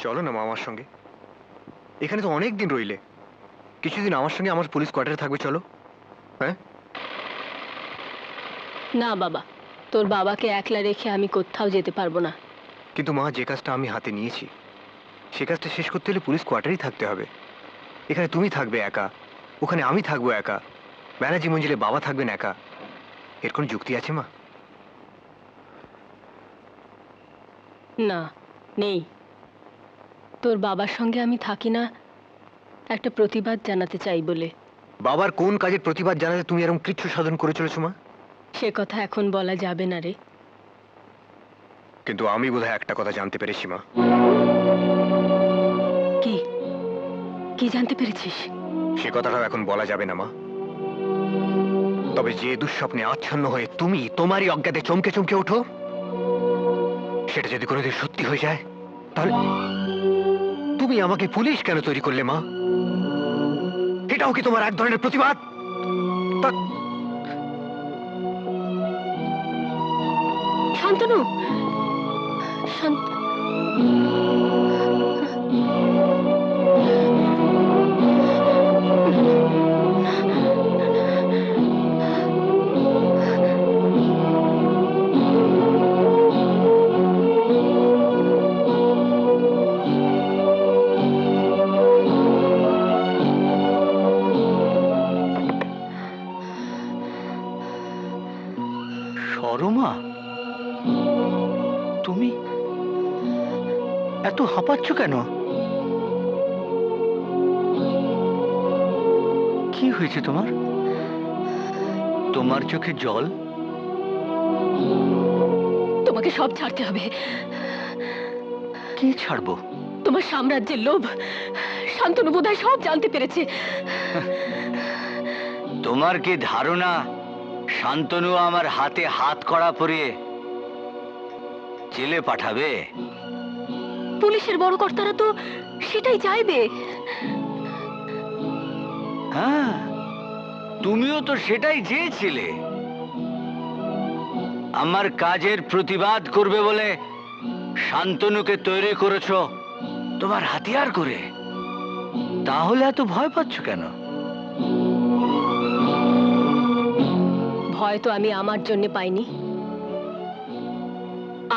চলো না মা আমার সঙ্গে। এখানে তো অনেক দিন রইলে, কিছুদিন আমার সঙ্গে আমার পুলিশ কোয়ার্টারে থাকবে, চলো। হ্যাঁ না বাবা, তোর বাবাকে একলা রেখে আমি কোথাও যেতে পারবো না। কিন্তু মা, যে কাজটা আমি হাতে নিয়েছি সে কাজটা শেষ করতে হলে পুলিশ কোয়ার্টারেই থাকতে হবে। এখানে তুমি থাকবে একা, ওখানে আমি থাকবো একা, ব্যানার্জি মঞ্জিলে বাবা থাকবেন একা। এর কোনো যুক্তি আছে মা? না, নেই। তোর বাবার সঙ্গে আমি থাকি না একটা প্রতিবাদ জানাতে চাই বলে। বাবার কোন কাজের প্রতিবাদ জানাতে তুমি এরকম কৃচ্ছ সাধন করে চলেছো মা? সে কথা এখন বলা যাবে না রে। কিন্তু আমি বোধহয় একটা কথা জানতে পেরেছি মা। কি কি জানতে পেরেছিস? সে কথাটাও এখন বলা যাবে না মা। তবে যে দুঃস্বপ্নে আচ্ছন্ন হয়ে তুমি তোমারই অজ্ঞাতে চমকে চমকে ওঠো, সেটা যদি কোনোদিন সত্যি হয়ে যায়, তাহলে তুমি আমাকে পুলিশ কেন তৈরি করলে মা? এটাও কি তোমার এক ধরনের প্রতিবাদ? শান্তনু, শান্ত সরমা, তুমি এত হাঁপাচ্ছ কেন? কি হয়েছে তোমার? তোমার চোখে জল? তোমাকে সব ছাড়তে হবে। কি ছাড়বো? তোমার সাম্রাজ্যের লোভ। শান্তনু বোধহয় সব জানতে পেরেছে। তোমার কি ধারণা শান্তনু আমার হাতে হাত কড়া পরিয়ে জেলে পাঠাবে? পুলিশের বড় কর্তারা তো সেটাই চাইবে। হ্যাঁ, তুমিও তো সেটাই চেয়েছিলে। আমার কাজের প্রতিবাদ করবে বলে শান্তনুকে তৈরি করেছো তোমার হাতিয়ার করে। তাহলে এত ভয় পাচ্ছ কেন? ভয় তো আমি আমার জন্য পাইনি।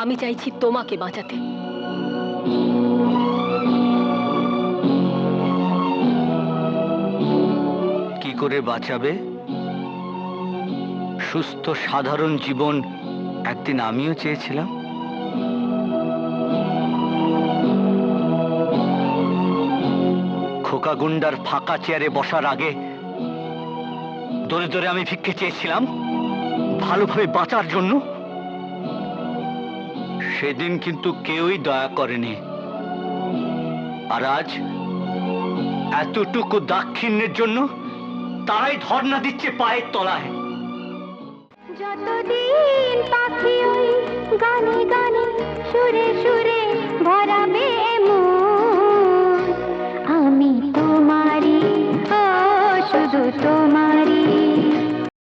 আমি চাইছি তোমাকে বাঁচাতে। কি করে বাঁচাবে? সুস্থ সাধারণ জীবন একদিন আমিও চেয়েছিলাম। খোকা গুন্ডার ফাঁকা চেয়ারে বসার আগে দরে দরে আমি ভিক্ষে চেয়েছিলাম ভালোভাবে বাঁচার জন্য। সেদিন কিন্তু কেউই দয়া করেনি। আর আজ এতটুকু দাক্ষিণ্যের জন্য তারাই ধর্ণা দিচ্ছে পায়ের তলায়। যতদিন পাখি ওই গানে গানে